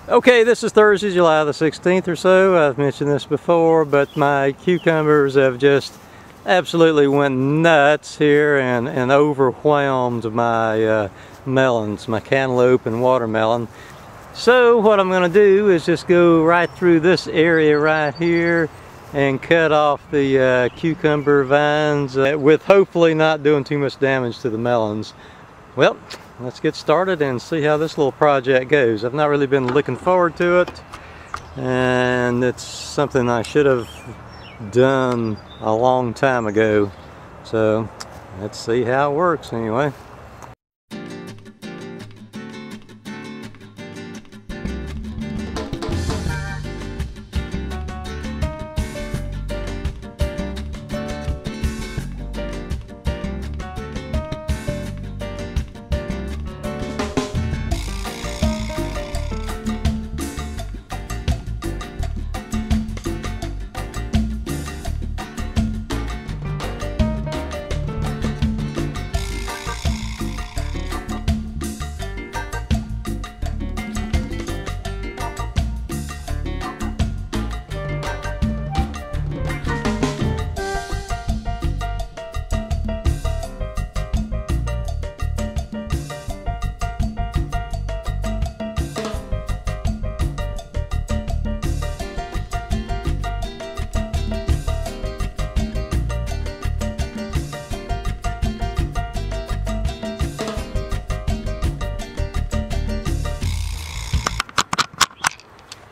Okay, this is Thursday, July the 16th or so. I've mentioned this before, but my cucumbers have just absolutely went nuts here and overwhelmed my melons, my cantaloupe and watermelon. So what I'm going to do is just go right through this area right here and cut off the cucumber vines with hopefully not doing too much damage to the melons. Well, let's get started and see how this little project goes. I've not really been looking forward to it, and it's something I should have done a long time ago. So let's see how it works anyway.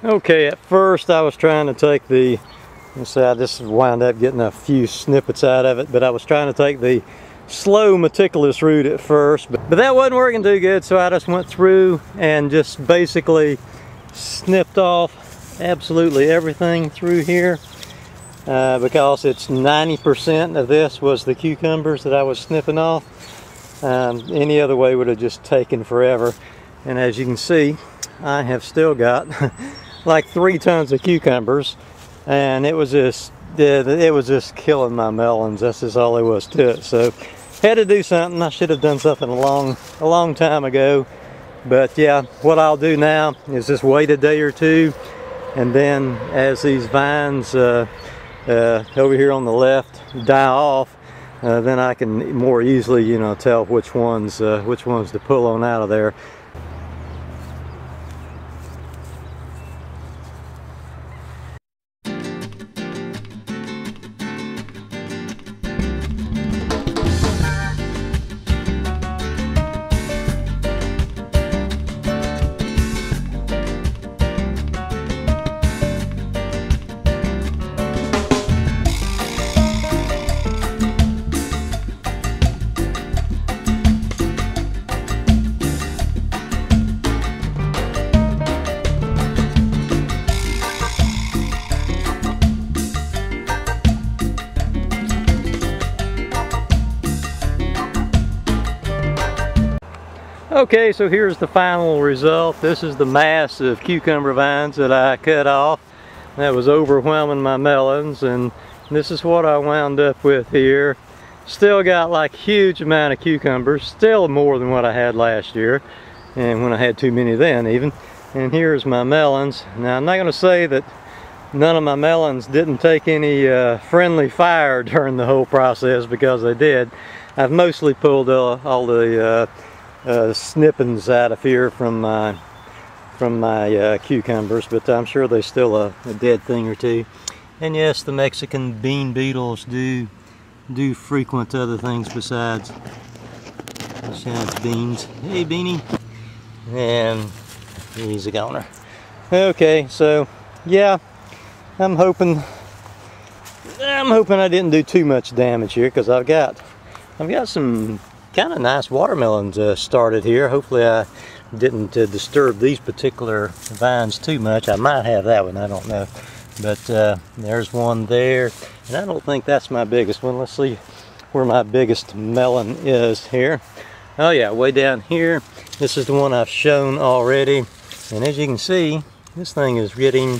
Okay, at first I was trying to take the, I just wound up getting a few snippets out of it, but I was trying to take the slow meticulous route at first, but that wasn't working too good, so I just went through and just basically snipped off absolutely everything through here because it's 90% of this was the cucumbers that I was snipping off. Any other way would have just taken forever, and as you can see, I have still got like 3 tons of cucumbers, and it was just killing my melons. That's just all there was to it. So had to do something. I should have done something a long time ago, but yeah, what I'll do now is just wait a day or two, and then as these vines over here on the left die off, then I can more easily, you know, tell which ones to pull on out of there. Okay, so here's the final result. This is the mass of cucumber vines that I cut off. That was overwhelming my melons, and this is what I wound up with here. Still got like huge amount of cucumbers, still more than what I had last year, and when I had too many then even. And here's my melons. Now I'm not going to say that none of my melons didn't take any friendly fire during the whole process, because they did. I've mostly pulled all the snippings out of here from my cucumbers, but I'm sure there's still a dead thing or two. And yes, the Mexican bean beetles do frequent other things besides beans. Hey, Beanie. And he's a goner. Okay, so yeah, I'm hoping I didn't do too much damage here, because I've got some kind of nice watermelons started here. Hopefully I didn't disturb these particular vines too much. I might have that one, I don't know. But there's one there, and I don't think that's my biggest one. Let's see where my biggest melon is here. Oh yeah, way down here. This is the one I've shown already, and as you can see, this thing is getting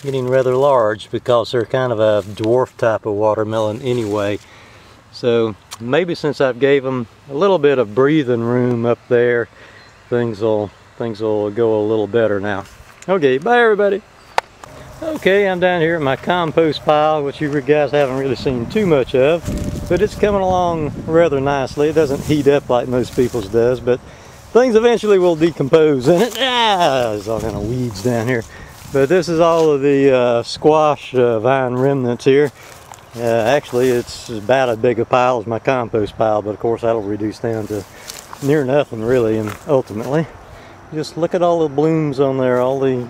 rather large, because they're kind of a dwarf type of watermelon anyway. So maybe since I've gave them a little bit of breathing room up there, things will go a little better now. Okay, bye everybody. Okay, I'm down here at my compost pile, which you guys haven't really seen too much of, but it's coming along rather nicely. It doesn't heat up like most people's does, but things eventually will decompose in it. There's all kind of weeds down here. But this is all of the squash vine remnants here. Actually, it's about as big a pile as my compost pile, but of course that'll reduce down to near nothing really, and ultimately. Just look at all the blooms on there, all the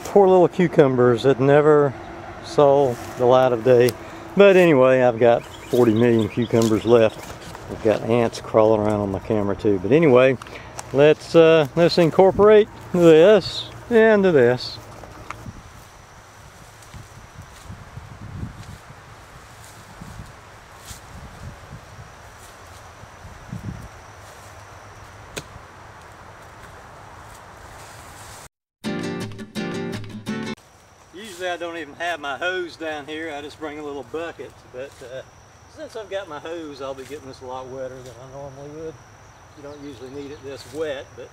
poor little cucumbers that never saw the light of day. But anyway, I've got 40 million cucumbers left. I've got ants crawling around on my camera too. But anyway, let's incorporate this into this. Usually I don't even have my hose down here, I just bring a little bucket, but since I've got my hose, I'll be getting this a lot wetter than I normally would. You don't usually need it this wet, but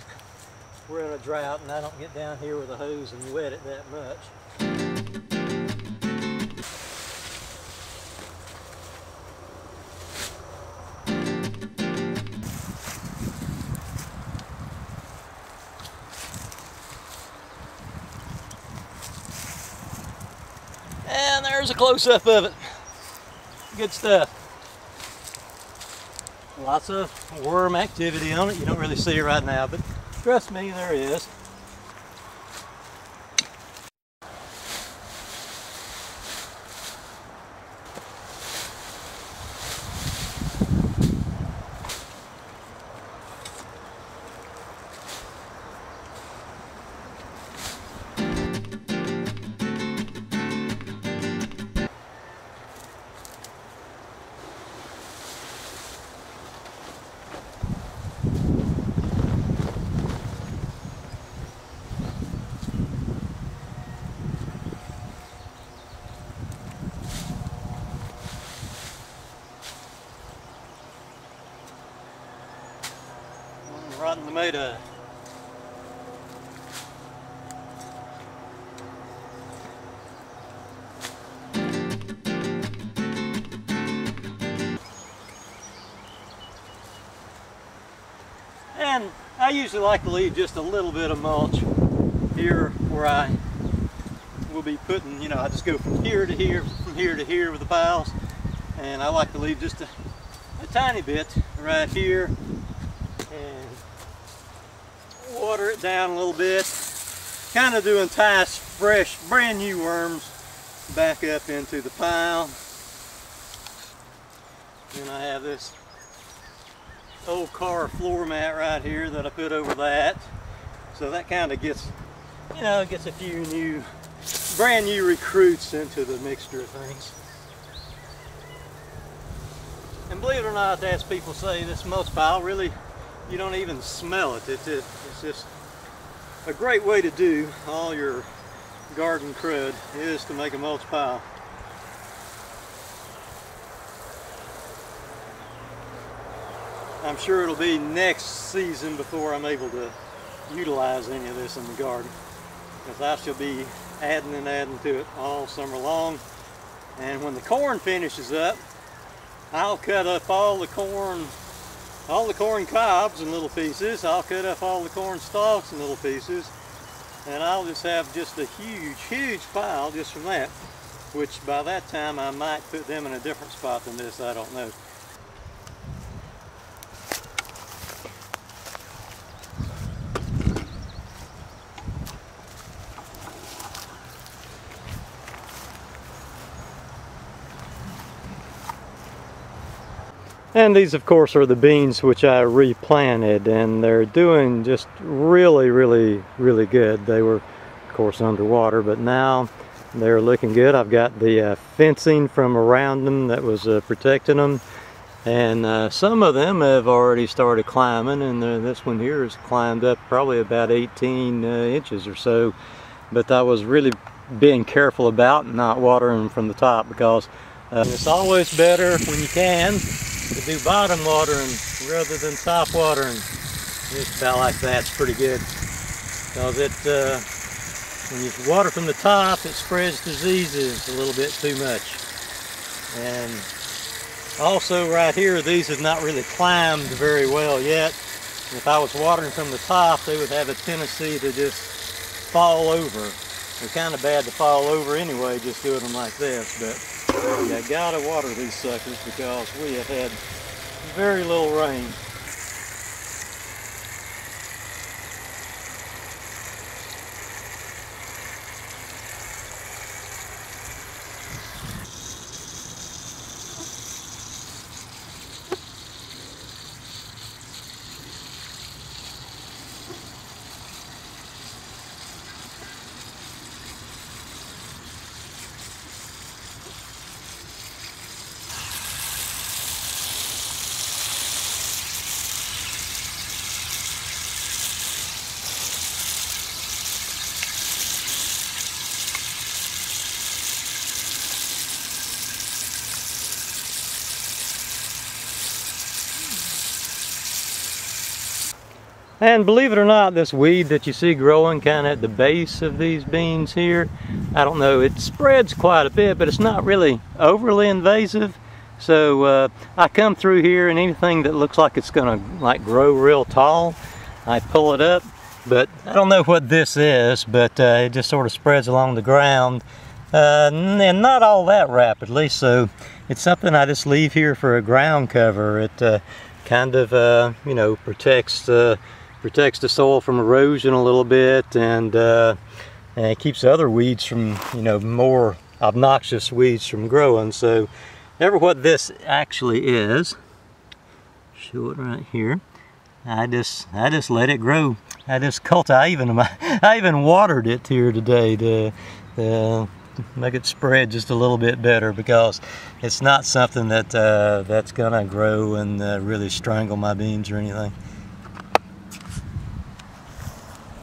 we're in a drought and I don't get down here with a hose and wet it that much. And there's a close-up of it. Good stuff. Lots of worm activity on it. You don't really see it right now, but trust me, there is. Rotten tomato. And I usually like to leave just a little bit of mulch here where I will be putting, you know, I just go from here to here, from here to here with the piles. And I like to leave just a tiny bit right here and water it down a little bit, kind of to entice fresh, brand new worms back up into the pile. Then I have this old car floor mat right here that I put over that, so that kind of gets, you know, gets a few new, brand new recruits into the mixture of things. And believe it or not, as people say, this mulch pile really, you don't even smell it. It's just a great way to do all your garden crud is to make a mulch pile. I'm sure it'll be next season before I'm able to utilize any of this in the garden, because I shall be adding and adding to it all summer long. And when the corn finishes up, I'll cut up all the corn cobs in little pieces. I'll cut up all the corn stalks in little pieces, and I'll just have just a huge pile just from that, which by that time I might put them in a different spot than this, I don't know. And these of course are the beans which I replanted, and they're doing just really good. They were of course underwater, but now they're looking good. I've got the fencing from around them that was protecting them, and some of them have already started climbing, and this one here has climbed up probably about 18 inches or so. But I was really being careful about not watering them from the top, because it's always better when you can to do bottom watering rather than top watering. Just about like that's pretty good, because when you water from the top, it spreads diseases a little bit too much. And also right here, these have not really climbed very well yet. If I was watering from the top, they would have a tendency to just fall over. They're kind of bad to fall over anyway, just doing them like this. But you gotta water these suckers because we have had very little rain. And believe it or not, this weed that you see growing kind of at the base of these beans here, I don't know, it spreads quite a bit, but it's not really overly invasive. So I come through here and anything that looks like it's gonna like grow real tall, I pull it up. But I don't know what this is, but it just sort of spreads along the ground and not all that rapidly. So it's something I just leave here for a ground cover. It kind of, you know, protects the soil from erosion a little bit, and it keeps other weeds from, you know, more obnoxious weeds from growing. So ever what this actually is, show it right here. I just let it grow. I just I even watered it here today to make it spread just a little bit better, because it's not something that that's gonna grow and really strangle my beans or anything.